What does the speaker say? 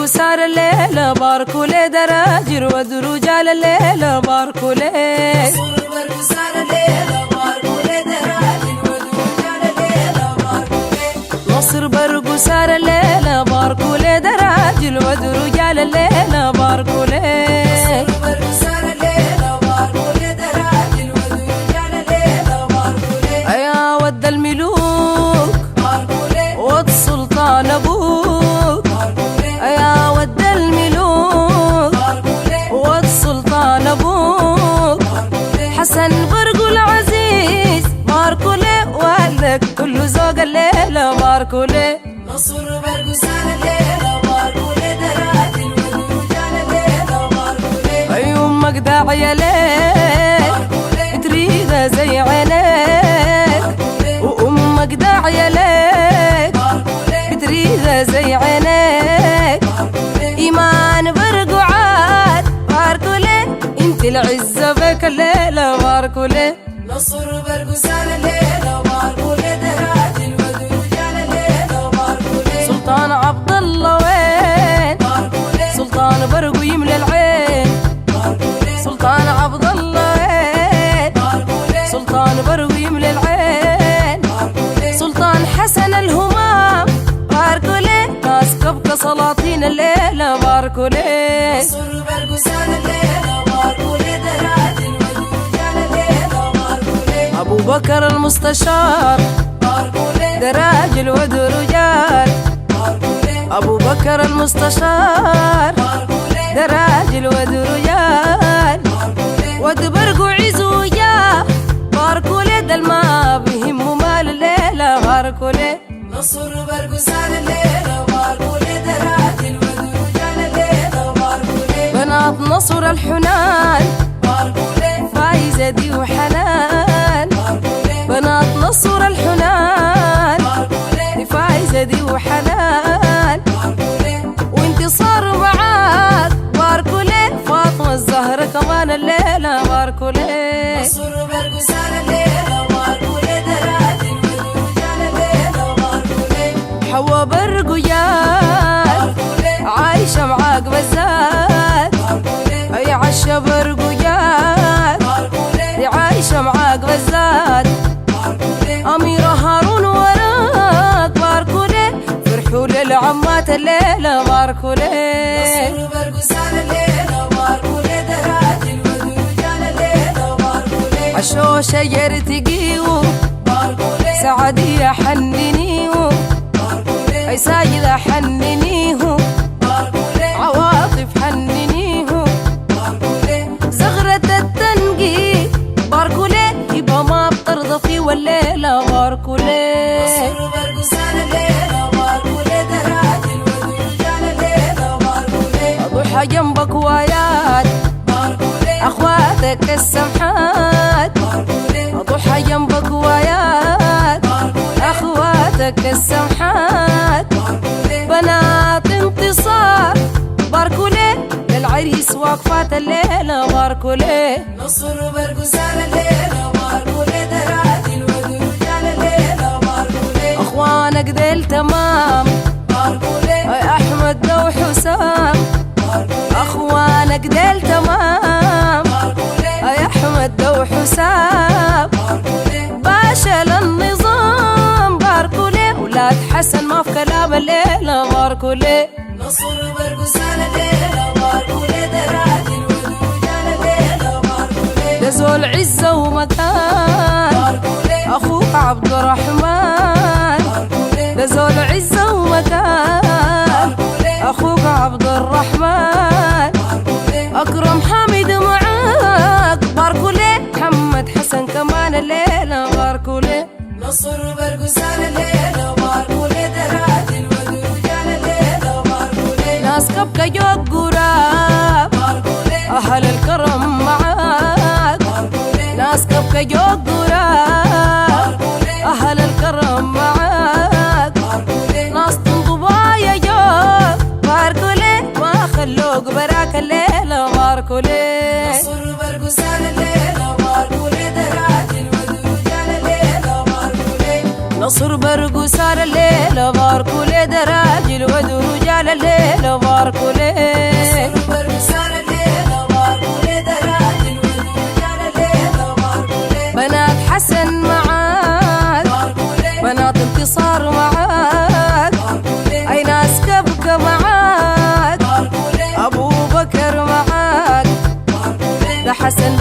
برقصار الليلة باركولي دراجر ودرجال الليلة باركولي نصر برقصار الليلة باركولي دراجر ودرجال الليلة باركولي نصر برقصار الليلة باركولي دراجر ودرجال الليلة باركولي نصر برقصار الليلة باركولي دراجر ودرجال الليلة باركولي يا ود الملوك باركولي ود سلطان ابوك باركولي يا ود الملوك باركولي ود سلطان ابوك باركولي حسن برقو العزيز باركولي والدك كله زوق الليلة باركولي نصر برقصار الليلة باركولي دراجر ودرجال الليلة باركولي يوم مقدع يا ليل باركولي تريده زي عينيك باركولي وامك داعية ليك باركولي تريده زي عينيك باركولي ايمان برقو عاد باركولي انت العزة بك الليلة باركولي نصر برقصار الليلة باركولي دراجر ودرجال الليلة باركولي سلطان عبد الله وين باركولي سلطان برقو يملى العين باركولي سلطان عبد الله وين باركولي سلطان برقو يملى العين باركولي سلطان حسن الهمام باركولي ناس كبكة سلاطين الليلة باركولي نصر برقصار الليلة باركولي دراجر ودرجال الليلة باركولي أبو بكر المستشار باركولي دراجل ودرجال باركولي أبو بكر المستشار باركولي دراجل ودرجال باركولي ود برقو عزو يا باركولي دل ما بهمه مال الليلة باركولي نصر برقصار الليلة باركولي دراجر ودرجال الليلة باركولي بنات نصر الحنان باركولي فايزة دي وحنان باركولي بنات نصر الحنان باركولي فايزة دي وحنان باركولي وانتصار معاك باركولي فاطمة الزهرة كمان الليلة باركولي نصر برقصار الليلة باركولي دراجر ودرجال الليلة باركولي حوا برقو ياد باركولي عايشة معاك بزاد باركولي يا عشا برقو ياد باركولي يا عايشة معاك بزاد باركولي أميرة هارون وراك باركولي فرحوا للعمات الليلة باركولي نصر برقصار الليلة باركولي دراجر ودرجال الليلة باركولي عشوشة يرتقيو باركولي سعدية حننيو باركولي أي ساجدة حننيو باركولي عواطف حننيو باركولي زغرة التنقي باركولي يبقى ما بترضى في والليلة باركولي نصر برقصار الليلة باركولي دراجر ودرجال الليلة باركولي أضحى جنبك وياك باركولي أخواتك السمحات باركولي أضحى جنبك وياك باركولي أخواتك السمحات باركولي بنات انتصار باركولي للعريس واقفات الليلة باركولي نصر برقصار الليلة باركولي دراجر ودرجال الليلة باركولي أخوانك ديل تمام باركولي أي أحمد لو حسام باركولي أخوانك ديل تمام باركولي أي أحمد لو حسام باركولي باشا للنظام باركولي ولاد حسن ما في كلام الليلة باركولي نصر برقصار الليلة باركولي دراجر ودرجال الليلة باركولي لزول عزة ومكان باركولي أخوك عبد الرحمن باركولي لزول عزة ومكان أخوك عبد الرحمن باركولي أكرم حامد معاك باركولي محمد حسن كمان الليلة باركولي نصر برقصار الليلة باركولي دراجر ودرجال الليلة باركولي ناس كبكة جوك قراب باركولي أهل الكرم معاك باركولي ناس كبكة جوك قراب باركولي أهل الكرم معاك باركولي ناس تنضبايا جوك باركولي ما خلوك براك الليلة باركولي نصر برقصار الليلة باركولي دراجر ودرجال الليلة باركولي نصر برق وسار الليل باركوا لي دراج الود ورجال الليل باركوا لي نصر برق وسار الليل باركوا لي دراج الود ورجال الليل باركوا لي بنات حسن معاك باركوا لي بنات انتصار معاك باركوا لي اي ناس كبكة معاك باركوا لي ابو بكر معاك باركوا لي ده حسن